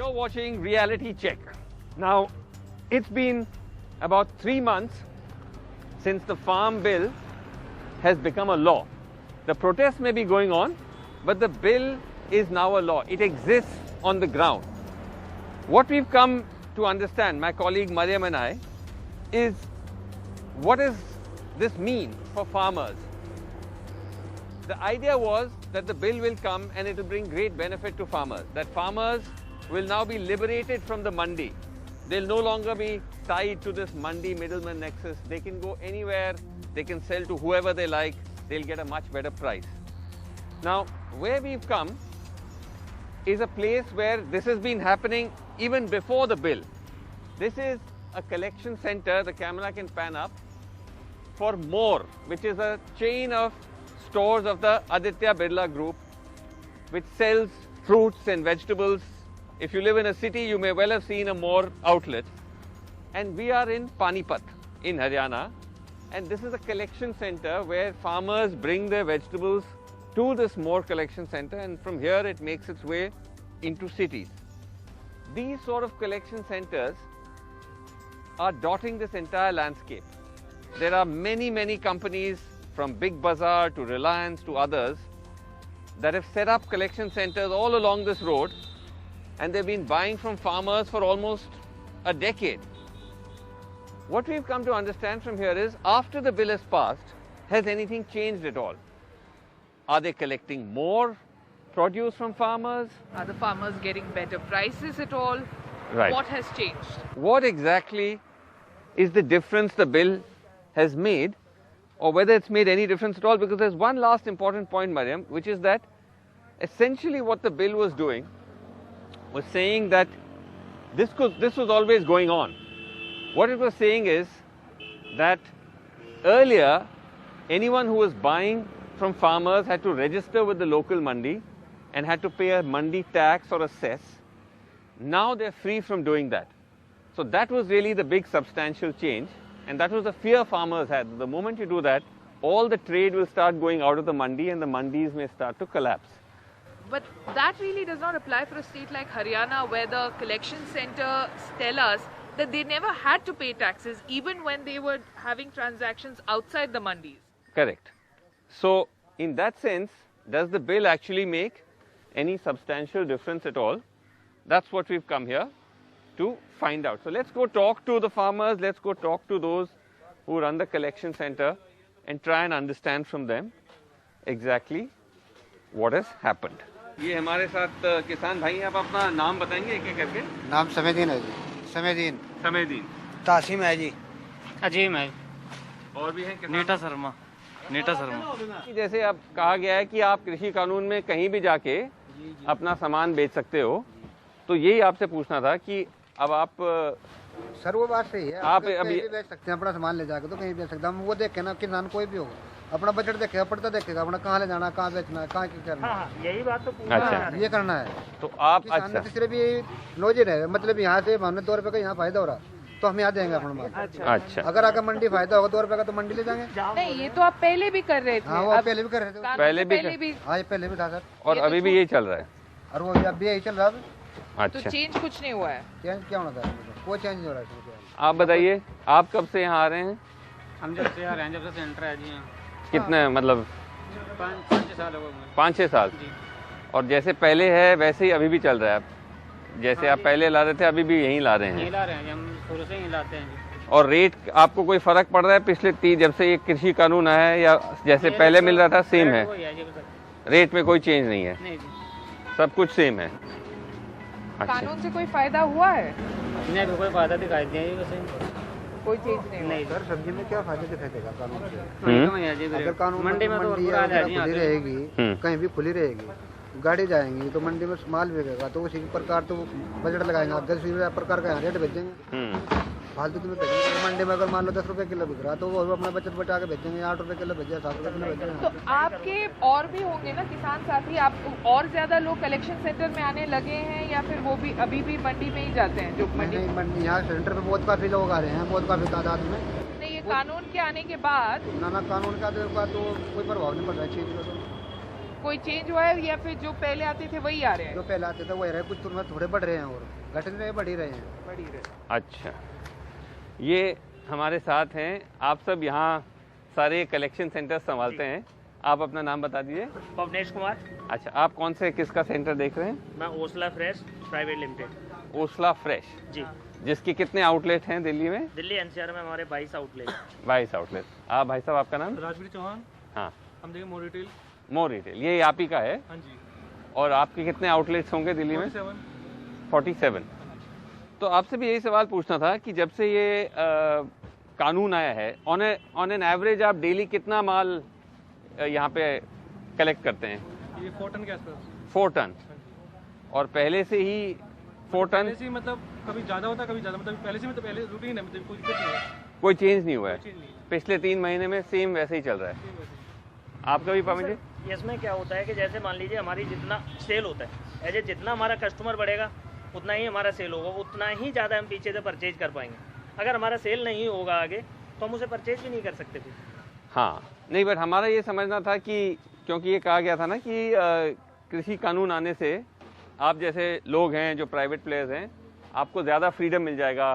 You're watching Reality Check. Now, it's been about 3 months since the Farm Bill has become a law. The protests may be going on, but the bill is now a law. It exists on the ground. What we've come to understand, my colleague Mariam and I, is what does this mean for farmers? The idea was that the bill will come and it will bring great benefit to farmers, that farmers will now be liberated from the mandi. They'll no longer be tied to this mandi middleman nexus. They can go anywhere, they can sell to whoever they like, they'll get a much better price. Now, where we've come is a place where this has been happening even before the bill. This is a collection center, the camera can pan up, for More, which is a chain of stores of the Aditya Birla Group, which sells fruits and vegetables. If you live in a city, you may well have seen a More outlet. And we are in Panipat in Haryana. And this is a collection center where farmers bring their vegetables to this More collection center, and from here it makes its way into cities. These sort of collection centers are dotting this entire landscape. There are many companies from Big Bazaar to Reliance to others that have set up collection centers all along this road, and they've been buying from farmers for almost a decade. What we've come to understand from here is, after the bill has passed, has anything changed at all? Are they collecting more produce from farmers? Are the farmers getting better prices at all? Right. What has changed? What exactly is the difference the bill has made, or whether it's made any difference at all? Because there's one last important point, Mariam, which is that essentially what the bill was doing was saying that this was always going on. What it was saying is that earlier, anyone who was buying from farmers had to register with the local mandi and had to pay a mandi tax or a cess. Now they're free from doing that. So that was really the big substantial change, and that was the fear farmers had. The moment you do that, all the trade will start going out of the mandi and the mandis may start to collapse. But that really does not apply for a state like Haryana, where the collection centers tell us that they never had to pay taxes even when they were having transactions outside the mandis. Correct. So in that sense, does the bill actually make any substantial difference at all? That's what we've come here to find out. So let's go talk to the farmers, let's go talk to those who run the collection center and try and understand from them exactly what has happened. ये हमारे साथ किसान भाई हैं, आप अपना नाम बताएंगे एक एक करके? नाम समयदीन है जी। समयदीन। समयदीन। तासीम है जी। अजीम है। और भी हैं किसान? नीटा शर्मा। जैसे अब कहा गया है कि आप कृषि कानून में कहीं भी जाके अपना सामान बेच सकते हो, तो यही आपसे पूछना था कि अब आप सर वो बात सही है, आप कहीं अभी भी बेच सकते हैं अपना सामान ले जाके, तो कहीं बेच सकते हैं। हम वो देखे ना, किसान कोई भी होगा अपना बजट देखेगा, पड़ता देखेगा अपना कहाँ ले जाना, कहाँ बेचना है, कहाँ क्या करना है। यही बात तो अच्छा ये करना है। तो आप किसान अच्छा सिर्फ ये नोजिन है, मतलब यहाँ से हमने 2 रुपए का यहाँ फायदा हो रहा, तो हम यहाँ देंगे अपना माल। अच्छा अगर आगे मंडी फायदा होगा 2 रुपए का, तो मंडी ले जाएंगे। नहीं, ये तो आप पहले भी कर रहे थे। हाँ, वो पहले भी कर रहे थे। पहले भी हाँ, ये पहले भी था सर, और अभी भी यही चल रहा है। और वो अब भी यही चल रहा है। तो अच्छा, चेंज कुछ नहीं हुआ है। चेंज क्या होना था? कोई चेंज नहीं हो रहा है। आप बताइए, आप कब से यहाँ आ रहे हैं? हम जब से आ रहे हैं, जब से सेंटर है जी। कितने मतलब 5-6 साल हो गए। 5-6 साल। और जैसे पहले है वैसे ही अभी भी चल रहा है? जैसे आप पहले ला रहे थे अभी भी यही ला रहे हैं? यही ला रहे हैं, हम शुरू से ही लाते हैं जी। और रेट आपको कोई फर्क पड़ रहा है पिछले जब से ये कृषि कानून आया है, या जैसे पहले मिल रहा था सेम है? रेट में कोई चेंज नहीं है? नहीं जी, सब कुछ सेम है। अच्छा, कानून से कोई फायदा हुआ है? नहीं कोई फायदा दिखाई दिया जी, वैसे कोई चेंज नहीं हुआ। नहीं सर सब्जी में क्या फायदा दिखाई देगा कानून से? अगर कानून मंडी में तो मंडी पूरा आ जाए जी, खुली रहेगी, हम्म। कहीं भी खुली रहेगी, गाड़ी जाएंगी तो मंडी में माल बिकेगा, तो उसी प्रकार तो बजट लगाएंगे। आप 10 प्रकार का रेट बेचेंगे, फालतू में बेचेंगे। मंडी में अगर मान लो 10 रुपए किलो बिक रहा, तो वो अपना बचत बचा के बेचेंगे। 8 रुपए किलो बेचे, 7 रुपए किलो बेचेंगे। तो आपके और भी होंगे ना किसान साथी, आप और ज्यादा लोग कलेक्शन सेंटर में आने लगे हैं, या फिर वो भी अभी भी मंडी में ही जाते हैं? जो मंडी यहाँ सेंटर पे बहुत काफी लोग आ रहे हैं, बहुत काफी तादाद में। नहीं, ये कानून के आने के बाद ना कानून का तो कोई प्रभाव नहीं पड़ रहा है चीज का। कोई चेंज हुआ है या फिर जो पहले आते थे वही आ रहे हैं? जो पहले आते थे वही रहे, कुछ तुरंत थोड़े बढ़ रहे हैं और घट नहीं रहे, बढ़ ही रहे हैं। अच्छा, ये हमारे साथ हैं, आप सब यहाँ सारे कलेक्शन सेंटर संभालते हैं। आप अपना नाम बता दीजिए। पवनेश कुमार। अच्छा, आप कौन से किसका सेंटर देख रहे हैं? मैं Osla fresh private limited. Osla fresh ji. जिसके कितने आउटलेट हैं दिल्ली में? दिल्ली एनसीआर में हमारे 22 आउटलेट। 22 आउटलेट। आप भाई साहब, आपका नाम? राजवीर चौहान। हाँ, हम देखें मोर रिटेल। मोर रिटेल, ये आप ही का है? हाँ जी। और आपके कितने आउटलेट्स होंगे दिल्ली में? 47। तो आपसे भी यही सवाल पूछना था कि जब से ये कानून आया है, ऑन एन एवरेज आप डेली कितना माल यहाँ पे कलेक्ट करते हैं? ये 4 टन के आसपास। 4 टन। और पहले से ही 4 टन? पहले से ही मतलब कभी ज़्यादा होता कभी ज़्यादा, मतलब पहले से मतलब पहले रूटीन है, मतलब कोई दिक्कत नहीं है। कोई चेंज नहीं हुआ है? चीज़ नहीं है। पिछले 3 महीने में सेम वैसे ही चल रहा है। सेम वैसे ही। आपका भी पवन जी? इसमें क्या होता है कि जैसे मान लीजिए हमारी जितना सेल होता है, ऐसे जितना हमारा कस्टमर बढ़ेगा उतना ही हमारा सेल होगा, उतना ही ज़्यादा हम पीछे से परचेज कर पाएंगे। अगर हमारा सेल नहीं होगा आगे तो हम उसे परचेज भी नहीं कर सकते फिर। हाँ, नहीं, बट हमारा ये समझना था कि क्योंकि ये कहा गया था ना कि कृषि कानून आने से आप जैसे लोग हैं जो प्राइवेट प्लेयर्स हैं, आपको ज़्यादा फ्रीडम मिल जाएगा,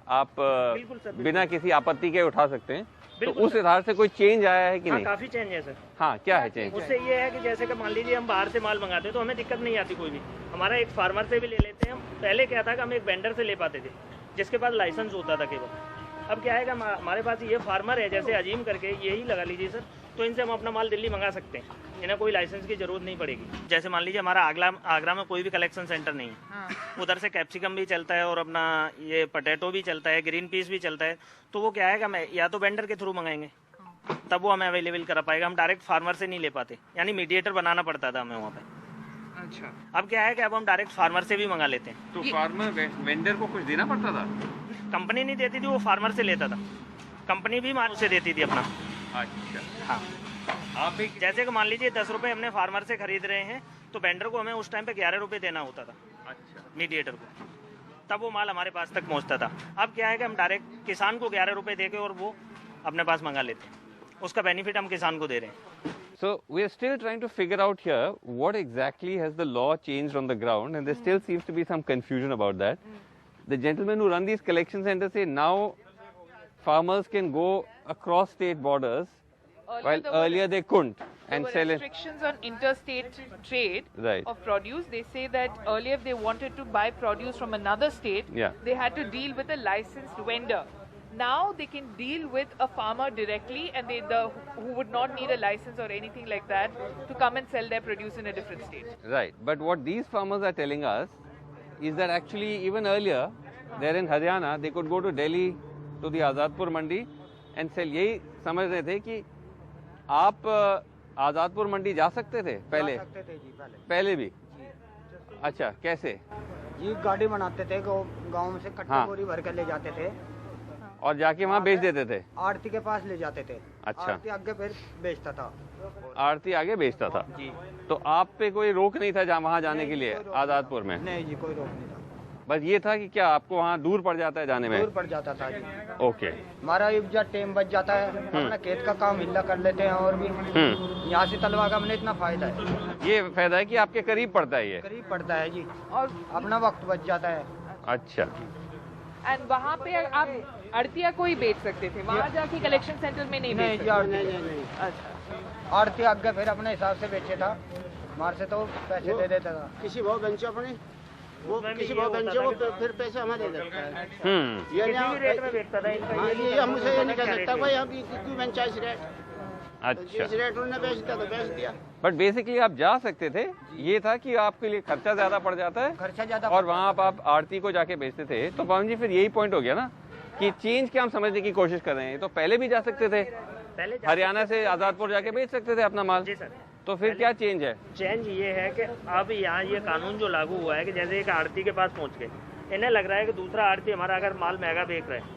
आप बिल्कुल सर, बिल्कुल। बिना किसी आपत्ति के उठा सकते हैं। तो बिल्कुल उस आधार से कोई चेंज आया है कि हाँ, नहीं? काफ़ी चेंज है सर। हाँ, क्या है चेंज? उससे ये है कि जैसे कि मान लीजिए हम बाहर से माल मंगाते हैं तो हमें दिक्कत नहीं आती कोई भी। हमारा एक फार्मर से भी ले लेते हैं हम। पहले क्या था कि हम एक वेंडर से ले पाते थे जिसके पास लाइसेंस होता था केवल। अब क्या है कि हमारे पास ये फार्मर है, जैसे अजीम करके यही लगा लीजिए सर, तो इनसे हम अपना माल दिल्ली मंगा सकते हैं, इन्हें कोई लाइसेंस की जरूरत नहीं पड़ेगी। जैसे मान लीजिए हमारा आगरा में कोई भी कलेक्शन सेंटर नहीं है, हाँ। उधर से कैप्सिकम भी चलता है और अपना ये पोटैटो भी चलता है, ग्रीन पीस भी चलता है। तो वो क्या है कि हम या तो वेंडर के थ्रू मंगाएंगे तब वो हमें अवेलेबल करा पाएगा, हम डायरेक्ट फार्मर से नहीं ले पाते, यानी मीडिएटर बनाना पड़ता था हमें वहाँ पे। अच्छा, अब क्या है कि अब हम डायरेक्ट फार्मर से भी मंगा लेते हैं। तो फार्मर वेंडर को कुछ देना पड़ता था? कंपनी नहीं देती थी, वो फार्मर से लेता था। कंपनी भी माल से देती थी अपना। अच्छा, हाँ, आप भी? जैसे कि मान लीजिए 10 रुपये हमने फार्मर से खरीद रहे हैं तो वेंडर को हमें उस टाइम पे 11 रुपये देना होता था अच्छा, मीडिएटर को, तब वो माल हमारे पास तक पहुंचता था। अब क्या है कि हम डायरेक्ट किसान को 11 रुपये दे के और वो अपने पास मंगा लेते हैं, उसका बेनिफिट हम किसान को दे रहे हैं। So we are still trying to figure out here what exactly has the law changed on the ground, and there still seems to be some confusion about that. The gentlemen who run these collection centers say now farmers can go across state borders, while earlier they couldn't, and there sell were it. restrictions on interstate trade Right. of produce. They say that earlier if they wanted to buy produce from another state, Yeah. they had to deal with a licensed vendor. Now they can deal with a farmer directly, and who would not need a license or anything like that to come and sell their produce in a different state. Right. But what these farmers are telling us is that actually even earlier, there in Haryana, they could go to Delhi to the Azadpur Mandi and sell. यही समझ रहे थे कि आप आज़ादपुर मंडी जा सकते थे पहले? जा सकते थे जी, पहले भी? अच्छा, कैसे? जी गाड़ी बनाते थे, गाँव में से कट्टा हाँ। बोरी भर कर ले जाते थे और जाके वहाँ बेच देते थे? आड़ती के पास ले जाते थे। अच्छा। आड़ती आगे फिर बेचता था। आरती आगे बेचता था? जी। तो आप पे कोई रोक नहीं था वहाँ जाने के लिए कोई रोक नहीं आज़ादपुर था। में? नहीं जी, कोई रोक नहीं था। बस ये था कि क्या आपको वहाँ दूर पड़ जाता है जाने में? दूर पड़ जाता था जी। ओके। हमारा इब्जा टेम बच जाता है, अपना खेत का काम हिल्ला कर लेते हैं और भी यहाँ से तलवा का हमने इतना फायदा है। ये फायदा है कि आपके करीब पड़ता है ये? करीब पड़ता है जी, और अपना वक्त बच जाता है। अच्छा। एंड वहाँ पे आप अड़तिया को ही बेच सकते थे, वहाँ जाके कलेक्शन सेंटर में नहीं बेच नहीं जी, सकते? नहीं। अच्छा, आड़ती आगे फिर अपने हिसाब से बेचे था, हमारे से तो पैसे दे देता था। किसी भाव बेंचो अपने वो किसी भाव बेंचो को फिर पैसे हमें दे देता है। ये किसी नहीं भी रेट में बेचता था इनका। हाँ, ये हमसे ये नहीं कह सकता भाई हम क्यों बेंचा इस रेट। अच्छा। जिस रेट उन्होंने बेच दिया तो बेच दिया। बट बेसिकली आप जा सकते थे, ये था कि आपके लिए खर्चा ज्यादा पड़ जाता है खर्चा ज्यादा और वहाँ आप आरती को जाके बेचते थे। तो पवन जी फिर यही पॉइंट हो गया ना कि चेंज क्या हम समझने की कोशिश कर रहे हैं। तो पहले भी जा सकते थे, पहले हरियाणा से आज़ादपुर जाके बेच सकते थे अपना माल। जी सर। तो फिर क्या चेंज है? चेंज ये है कि अब यहाँ ये कानून जो लागू हुआ है कि जैसे एक आड़ती के पास पहुँच गए, इन्हें लग रहा है कि दूसरा आड़ती हमारा अगर माल महंगा बेच रहा है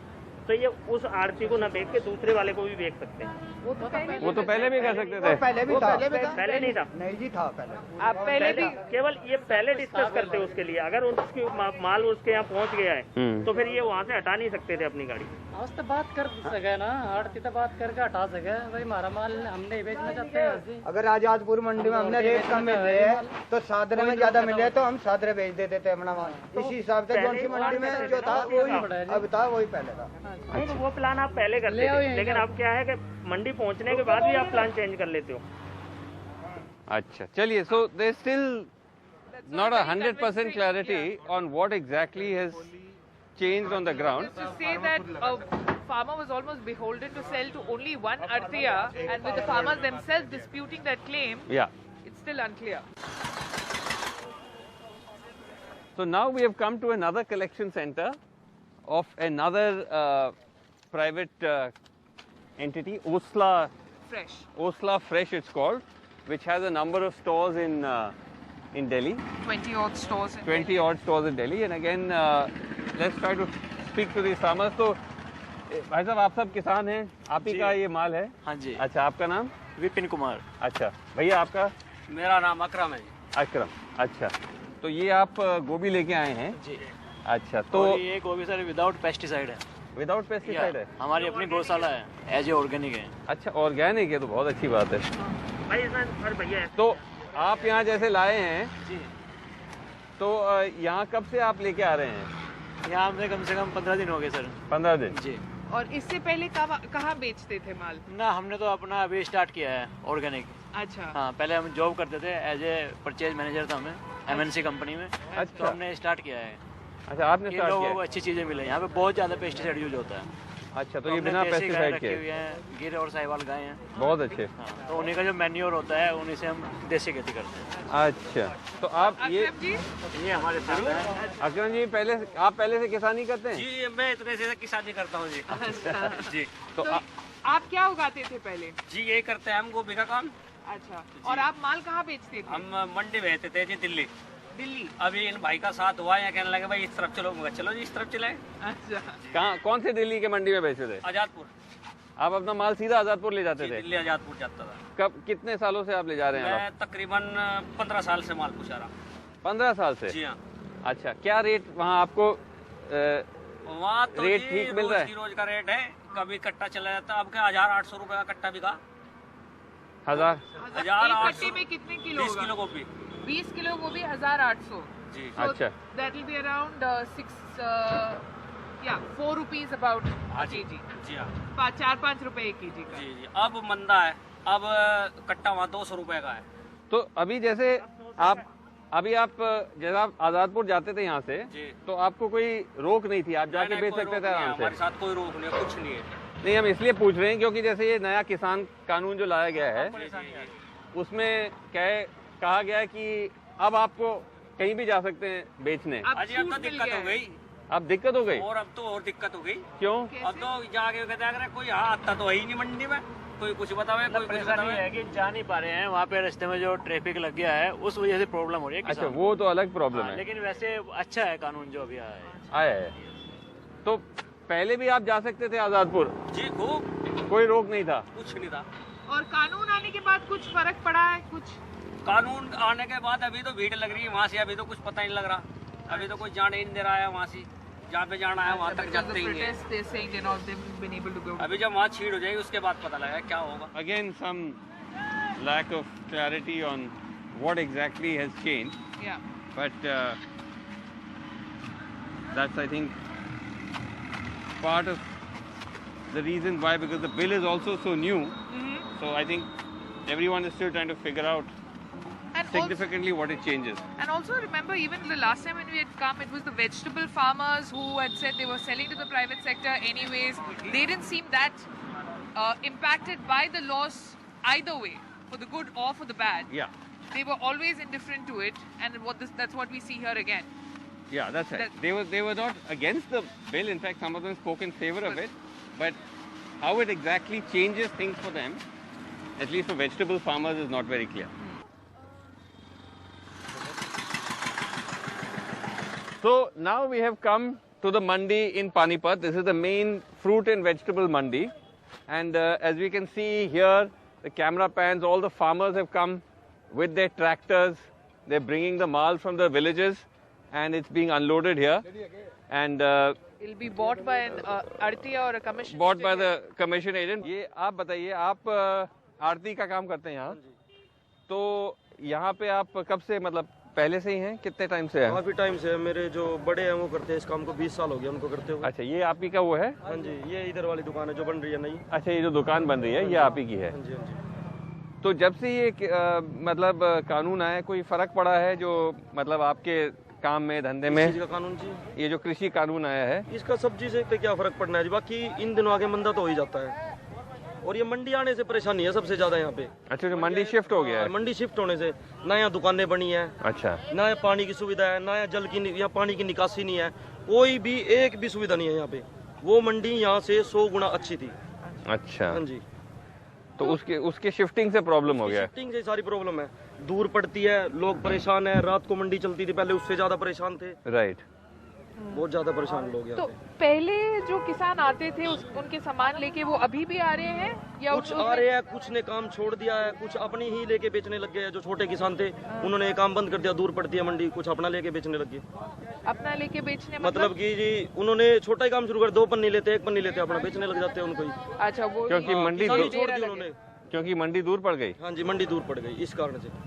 तो ये उस आड़ती को न बेच के दूसरे वाले को भी बेच सकते हैं। वो तो पहले वो तो पहले भी कर सकते थे। पहले भी था, पहले नहीं था। नहीं जी था पहले। आप पहले भी केवल ये पहले डिस्कस करते उसके लिए, अगर उसकी माल उसके यहाँ पहुँच गया है तो फिर ये वहाँ से हटा नहीं सकते थे अपनी गाड़ी। आज तो बात कर सके ना, आड़ती तो बात करके हटा सके भाई, हमारा माल हमने ही बेचना चाहते हैं। अगर आजादपुर मंडी में हमने रेट कम मिल रहे हैं तो सादरे में ज्यादा मिल रहे तो हम सादरे बेच देते थे अपना माल। इसी हिसाब से कौन सी मंडी में जो था वही अब था, वही पहले था। नहीं तो वो प्लान आप पहले करते थे, लेकिन अब क्या है कि मंडी पहुंचने के बाद भी आप प्लान चेंज कर लेते हो। अच्छा, चलिए, so there's still not 100% clarity on what exactly has changed on the ground. to say that a farmer was almost beholden to sell to only one artiya, and with the farmers themselves disputing that claim, Yeah. it's still unclear. So now we have come to another collection center of another private entity, Osla Fresh it's called, which has a number of stores in Delhi. 20 odd stores. 20 odd stores in Delhi. And again, let's try to speak to these farmers. So, भाई साहब, आप सब किसान हैं, आप ही का ये माल है? हाँ जी। अच्छा, आपका नाम? विपिन कुमार। अच्छा, भैया आपका? मेरा नाम अकरम है। अकरम, अच्छा। तो ये आप गोभी लेके आए हैं? जी। अच्छा, तो ये गोभी सर विदाउट पेस्टिसाइड है। विदाउट पेस्टिसाइड है? हमारी अपनी गौशाला है, एज ए ऑर्गेनिक है। अच्छा, ऑर्गेनिक है तो बहुत अच्छी बात है। भाई सर भैया, तो आप यहाँ जैसे लाए हैं जी, तो यहाँ कब से आप लेके आ रहे हैं? यहाँ हमने कम से कम 15 दिन हो गए सर। 15 दिन? जी। और इससे पहले कहाँ बेचते थे माल? ना, हमने तो अपना अभी स्टार्ट किया है ऑर्गेनिक। अच्छा। हाँ, पहले हम जॉब करते थे, एज ए परचेज मैनेजर था हमें MNC कंपनी में। अच्छा। तो हमने स्टार्ट किया है। अच्छा, आपने ये स्टार्ट लोगों किया? को अच्छी चीजें मिले। यहाँ पे बहुत ज्यादा पेस्टिसाइड यूज होता है। अच्छा, तो ये हमने बिना देसी गाय पेस्टिसाइड रखी के? हुई हैं, गिर और साहिवाल गाय हैं। बहुत अच्छे। हाँ, तो उन्हीं का जो मैन्योर होता है उन्हीं से हम देसी खेती करते हैं। अच्छा, तो आप ये अकरम जी, ये हमारे साथ है। अकरम जी, आप पहले से किसानी करते हैं? जी, मैं इतने से किसानी करता हूँ जी। जी। तो तो आप क्या उगाते थे पहले? जी, यही करते हैं हम, गोभी का काम। अच्छा। और आप माल कहाँ बेचते थे? हम मंडी भेजते थे जी, दिल्ली। दिल्ली। अभी इन भाई का साथ हुआ है, कहने लगे भाई इस तरफ चलो, मगर चलो जी इस तरफ चले। अच्छा। कौन से दिल्ली के मंडी में बेचे थे? आजादपुर। आप अपना माल सीधा आजादपुर ले जाते थे? दिल्ली आजादपुर जाता था। कब, कितने सालों से आप ले जा रहे हैं? मैं तकरीबन 15 साल से माल पूछा रहा। 15 साल से? जी हाँ। अच्छा, क्या रेट वहाँ आपको वहाँ तो रेट ठीक मिल रहा है? रोज का रेट है, कभी कट्टा चला जाता है। अब क्या 1800 रुपए का कट्टा बिका। 1800 में कितने किलो? 20 किलो गोभी। 20 किलो गोभी 1800। जी। अच्छा। That will be around 4 rupees about a kg. जी हाँ। 4-5 रुपए एक kg का। जी जी। अब मंदा है, अब कट्टा वहाँ 200 रुपए का है। तो अभी जैसे आप जैसे आप आजादपुर जाते थे यहाँ से, तो आपको कोई रोक नहीं थी, आप जाके बेच सकते थे आराम से? हमारे साथ कोई रोक नहीं, कुछ नहीं है। नहीं, हम इसलिए पूछ रहे हैं क्योंकि जैसे ये नया किसान कानून जो लाया गया है, उसमें कहा गया है कि अब आपको कहीं भी जा सकते हैं बेचने। अब अजी अब तो दिक्कत हो गई। अब दिक्कत हो गई? और अब तो और दिक्कत हो गई। क्यों? अब तो जाके कहते हैं कोई यहाँ आता तो है ही नहीं मंडी में, कोई कुछ बतावे, कोई कुछ बतावे। है कि जा नहीं पा रहे हैं, वहाँ पे रास्ते में जो ट्रैफिक लग गया है उस वजह से प्रॉब्लम हो रही है। अच्छा, वो तो अलग प्रॉब्लम है। लेकिन वैसे अच्छा है कानून जो अभी आया है। तो पहले भी आप जा सकते थे आजादपुर? जी, खूब, कोई रोक नहीं था? कुछ नहीं था। और कानून आने के बाद कुछ फर्क पड़ा है? कुछ कानून आने के बाद अभी तो भीड़ लग रही है वहाँ से, अभी तो कुछ पता नहीं लग रहा। अभी तो कोई जाने ही नहीं दे रहा है वहाँ से, जहाँ पे जाना है वहाँ तक जाते ही हैं। अभी जब वहाँ छीड़ हो जाएगी उसके बाद पता लगेगा क्या होगा। Again, some lack of clarity on what exactly has changed. Yeah. But that's, I think, part of the reason why, because the bill is also so new. So I think everyone is still trying to figure out significantly what it changes. And also remember, even the last time when we had come, it was the vegetable farmers who had said they were selling to the private sector anyways. They didn't seem that impacted by the laws either way, for the good or for the bad. Yeah. They were always indifferent to it, and that's what we see here again. Yeah, that's right. They were not against the bill. In fact, some of them spoke in favor of it. But how it exactly changes things for them, at least for vegetable farmers, is not very clear. So now we have come to the mandi in Panipat. This is the main fruit and vegetable mandi. And as we can see here, the camera pans, all the farmers have come with their tractors. They're bringing the mal from the villages and it's being unloaded here. And It'll be bought by an Artiya or a commission. bought by the commission agent. ये आप बताइए, आप आरती का काम करते हैं यहाँ, तो यहाँ पे आप कब से, मतलब पहले से ही हैं, कितने टाइम से हैं? काफी टाइम से। मेरे जो बड़े हैं वो करते हैं इस काम को, 20 साल हो गया उनको करते हुए। अच्छा, ये आप ही का वो है? हाँ जी, ये इधर वाली दुकान है जो बन रही है नई। अच्छा, ये जो दुकान बन रही है ये आप ही की है? हाँ जी, हाँ जी। तो जब से ये मतलब कानून आया, कोई फर्क पड़ा है जो मतलब आपके काम में, धंधे में? इस चीज का कानून जी, ये जो कृषि कानून आया है, इसका सब्जी से पे क्या फर्क पड़ना है जी? बाकी इन दिनों आगे मंदा तो हो ही जाता है, और ये मंडी आने से परेशानी है सबसे ज्यादा यहाँ पे। अच्छा, जो मंडी शिफ्ट हो गया है? मंडी शिफ्ट होने से ना यहाँ दुकानें बनी है, अच्छा, ना यहाँ पानी की सुविधा है, ना यहाँ जल की, यहाँ पानी की निकासी नहीं है, कोई भी एक भी सुविधा नहीं है यहाँ पे। वो मंडी यहाँ से 100 गुना अच्छी थी। अच्छा, हाँ जी। तो उसके शिफ्टिंग से प्रॉब्लम हो गया है? शिफ्टिंग से सारी प्रॉब्लम है, दूर पड़ती है, लोग परेशान है। रात को मंडी चलती थी पहले, उससे ज्यादा परेशान थे। राइट, बहुत ज्यादा परेशान लोग हैं। तो पहले जो किसान आते थे उनके सामान लेके, वो अभी भी आ रहे हैं या कुछ आ रहे हैं, कुछ ने काम छोड़ दिया है, कुछ अपनी ही लेके बेचने लग गए हैं। जो छोटे किसान थे उन्होंने ये काम बंद कर दिया, दूर पड़ती है मंडी, कुछ अपना लेके बेचने लग गए। अपना लेके बेचने मतलब कि जी उन्होंने छोटा ही काम शुरू कर, 2 पन्नी लेते, 1 पन्नी लेते, अपना बेचने लग जाते हैं उनको ही। अच्छा, वो क्योंकि मंडी किसानी दूर, छोड़ दी उन्होंने, क्योंकि मंडी दूर पड़ गई। हाँ जी, मंडी दूर पड़ गई इस कारण से।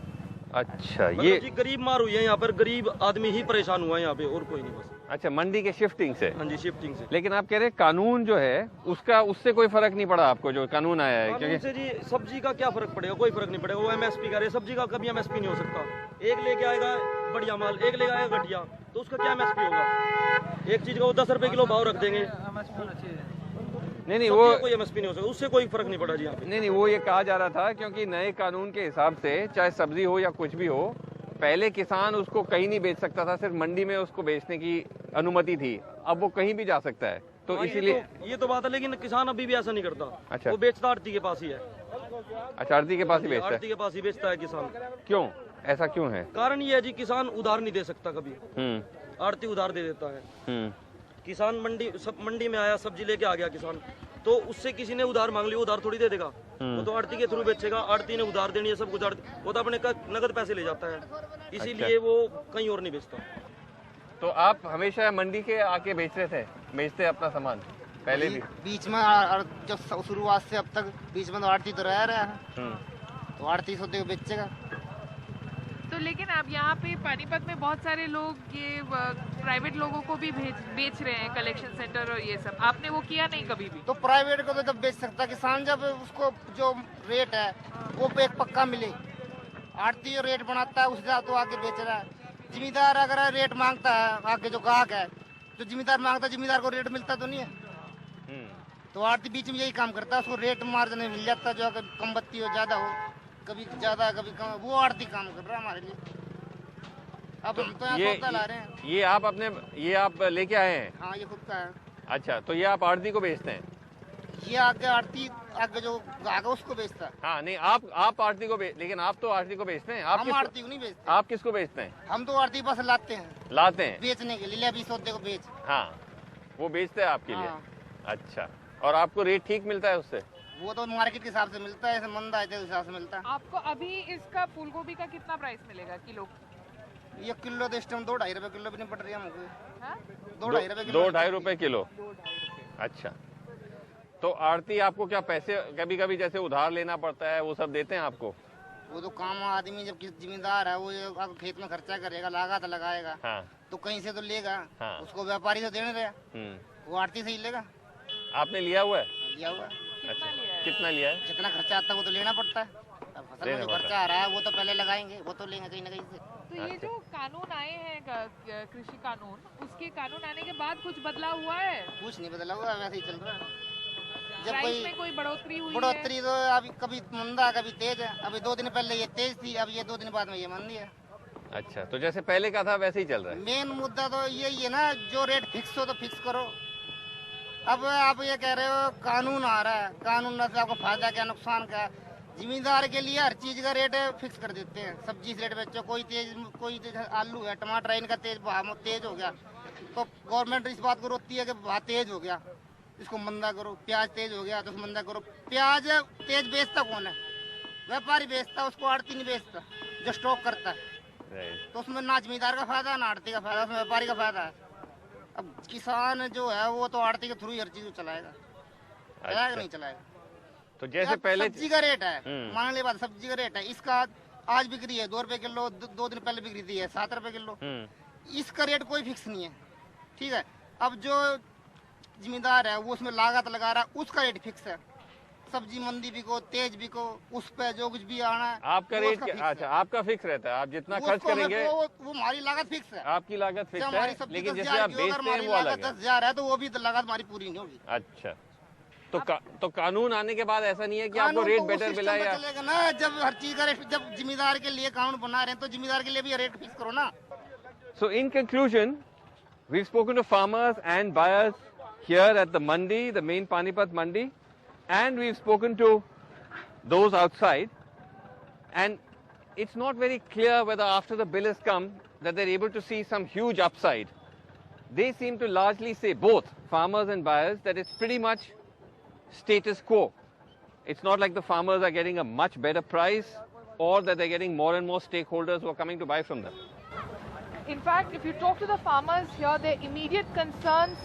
अच्छा, मतलब ये जी गरीब मार हुई है यहाँ पर, गरीब आदमी ही परेशान हुआ है यहाँ पे, और कोई नहीं बस। अच्छा, मंडी के शिफ्टिंग से? हाँ जी, शिफ्टिंग से। लेकिन आप कह रहे हैं कानून जो है उसका, उससे कोई फर्क नहीं पड़ा आपको, जो कानून आया है? कानून से जी सब्जी का क्या फर्क पड़ेगा? कोई फर्क नहीं पड़ेगा। वो एमएसपी का रहे, सब्जी का कभी एमएसपी नहीं हो सकता। एक लेके आएगा बढ़िया माल, एक लेके आएगा घटिया, तो उसका क्या एमएसपी होगा? एक चीज का वो 10 रुपए किलो भाव रख देंगे। नहीं, वो कोई एमएसपी नहीं हो सकता, उससे कोई फर्क नहीं पड़ा जी यहाँ पे। नहीं, वो ये कहा जा रहा था क्योंकि नए कानून के हिसाब से चाहे सब्जी हो या कुछ भी हो, पहले किसान उसको कहीं नहीं बेच सकता था, सिर्फ मंडी में उसको बेचने की अनुमति थी। अब वो कहीं भी जा सकता है, तो हाँ, इसीलिए ये तो बात है, लेकिन किसान अभी भी ऐसा नहीं करता। अच्छा, वो बेचता आड़ती के पास ही है। अच्छा, आड़ती के पास ही बेचता आड़ती के पास ही बेचता है किसान। क्यों, ऐसा क्यों है? कारण ये है जी, किसान उधार नहीं दे सकता कभी, आड़ती उधार दे देता है। किसान मंडी में आया, सब्जी लेके आ गया किसान, तो उससे किसी ने उधार मांग लिया, उधार थोड़ी दे देगा। वो तो आड़ती के थ्रू बेचेगा, आड़ती ने उधार देनी है, सब कुछ वो तो अपने नगद पैसे ले जाता है, इसीलिए वो कहीं और नहीं बेचता। तो आप हमेशा मंडी के आके बेचते अपना सामान पहले भी? बीच में जब शुरुआत से अब तक बीच में तो आड़ती तो रहा है, तो आड़ती सोते को बेचेगा। तो लेकिन अब यहाँ पे पानीपत में बहुत सारे लोग ये प्राइवेट लोगों को भी बेच रहे हैं, कलेक्शन सेंटर और ये सब। आपने वो किया नहीं कभी भी? तो प्राइवेट को तो जब बेच सकता किसान, जब उसको जो रेट है वो पे एक पक्का मिले। आड़ती रेट बनाता है उससे तो आगे बेच रहा है। जिम्मेदार अगर रेट मांगता है, आगे जो ग्राहक है जो जिम्मेदार मांगता है, जिम्मेदार को रेट मिलता तो नहीं है। तो आड़ती बीच में यही काम करता है, उसको रेट मार्जिन मिल जाता है, जो अगर कम बत्ती हो, ज्यादा हो, कभी ज्यादा कभी कम, वो आड़ती काम कर रहा है हमारे लिए। अब हम तो यहाँ सौदा ला रहे हैं। ये आप लेके आए हैं? हाँ, ये खुद का है। अच्छा, तो ये आप आड़ती को बेचते हैं? ये आगे आड़ती, आगे जो आगे उसको बेचता है। हाँ, नहीं, आप आड़ती को लेकिन आप तो आड़ती को बेचते हैं? हम आड़ती को नहीं बेचते। आप किसको बेचते हैं? हम तो आड़ती बस लाते हैं बेचने के लिए, अभी सौदे को बेच। हाँ, वो बेचते हैं आपके लिए। हाँ। अच्छा, और आपको रेट ठीक मिलता है उससे? वो तो मार्केट के हिसाब से मिलता है, ऐसे मंदा है तो हिसाब से मिलता है। आपको अभी इसका फूल गोभी का कितना प्राइस मिलेगा किलो? ये किलो तो इस टाइम 2-2.5 रुपए किलो भी नहीं पड़ रही है हमको। हाँ? 2-2.5 रुपए किलो। 2-2.5 रुपए किलो। अच्छा, तो आड़ती आपको क्या पैसे कभी कभी जैसे उधार लेना पड़ता है, वो सब देते हैं आपको? वो तो काम आदमी जब किस जिम्मेदार है, वो खेत में खर्चा करेगा, लागत लगाएगा। हाँ। तो कहीं से तो लेगा। हाँ। उसको व्यापारी तो देने रहा, वो आड़ती से ही लेगा। आपने लिया हुआ है? लिया हुआ। अच्छा, कितना लिया है? जितना खर्चा आता है वो तो लेना पड़ता है। अब फसल में जो खर्चा आ रहा है वो तो पहले लगाएंगे, वो तो लेंगे कहीं ना कहीं से। तो ये जो कानून आए हैं कृषि कानून, उसके कानून आने के बाद कुछ बदलाव हुआ है? कुछ नहीं बदला हुआ, वैसे ही चल रहा है। जब प्राइस में कोई बढ़ोतरी हुई है? बढ़ोतरी तो अभी कभी मंदा कभी तेज है। अभी 2 दिन पहले ये तेज थी, अब ये 2 दिन बाद में ये मंदी है। अच्छा, तो जैसे पहले का था वैसे ही चल रहा है? मेन मुद्दा तो यही है ना, जो रेट फिक्स हो तो फिक्स करो। अब आप ये कह रहे हो कानून आ रहा है, कानून से आपको फायदा क्या नुकसान क्या? जिम्मेदार के लिए हर चीज का रेट फिक्स कर देते हैं। सब्जी से रेट बेचो, कोई तेज आलू है, टमाटर है, इनका तेज भाव तेज हो गया तो गवर्नमेंट इस बात को रोकती है कि भाव तेज हो गया, इसको मंदा करो। प्याज तेज हो गया तो मंदा करो। प्याज तेज बेचता कौन है? व्यापारी बेचता, उसको आड़ती नहीं बेचता, जो स्टॉक करता है। तो उसमें ना जमींदार का फायदा ना आड़ती का फायदा, उसमें व्यापारी का फायदा है। अब किसान जो है वो तो आड़ती के थ्रू ही हर चीज चलाएगा, चलाएगा नहीं चलाएगा। तो जैसे पहले सब्जी का रेट है, मान ली बात, सब्जी का रेट है, इसका आज बिक्री है 2 रुपए किलो, 2 दिन पहले बिक्री थी है 7 रुपए किलो। इसका रेट कोई फिक्स नहीं है, ठीक है। अब जो जिम्मेदार है वो उसमें लागत लगा रहा है, उसका रेट फिक्स है। सब्जी मंदी बिको, तेज बिको, उस पे जो कुछ भी आना है आपका रेट अच्छा आपका फिक्स रहता है, आप जितना खर्च करेंगे वो हमारी लागत फिक्स है। आपकी लागत फिक्स है, लेकिन जैसे आप बेचते हैं वो अलग है। 10,000 है तो वो भी लागत हमारी पूरी नहीं होगी। अच्छा, तो कानून आने के बाद ऐसा नहीं है कि आपको रेट बेटर मिला या चलेगा ना। जब हर चीज का रेट, जब जिम्मेदार के लिए कानून बना रहे हैं तो जिम्मेदार के लिए भी रेट फिक्स करो ना। So in conclusion, we've spoken to farmers and buyers here at the mandi, the main Panipat mandi, and we've spoken to those outside, and it's not very clear whether after the bill has come that they're able to see some huge upside. They seem to largely say, both farmers and buyers, that it's pretty much status quo. It's not like the farmers are getting a much better price or that they're getting more and more stakeholders who are coming to buy from them. In fact, if you talk to the farmers here, their immediate concerns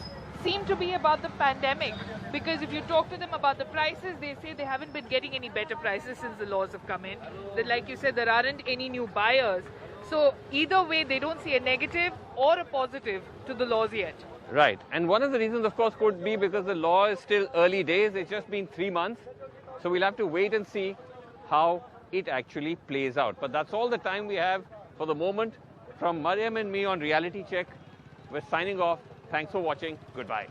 seem to be about the pandemic, because if you talk to them about the prices, they say they haven't been getting any better prices since the laws have come in. That, like you said, there aren't any new buyers. So either way, they don't see a negative or a positive to the laws yet. Right. And one of the reasons, of course, could be because the law is still early days. It's just been 3 months. So we'll have to wait and see how it actually plays out. But that's all the time we have for the moment. From Mariam and me on Reality Check, we're signing off. Thanks for watching. Goodbye.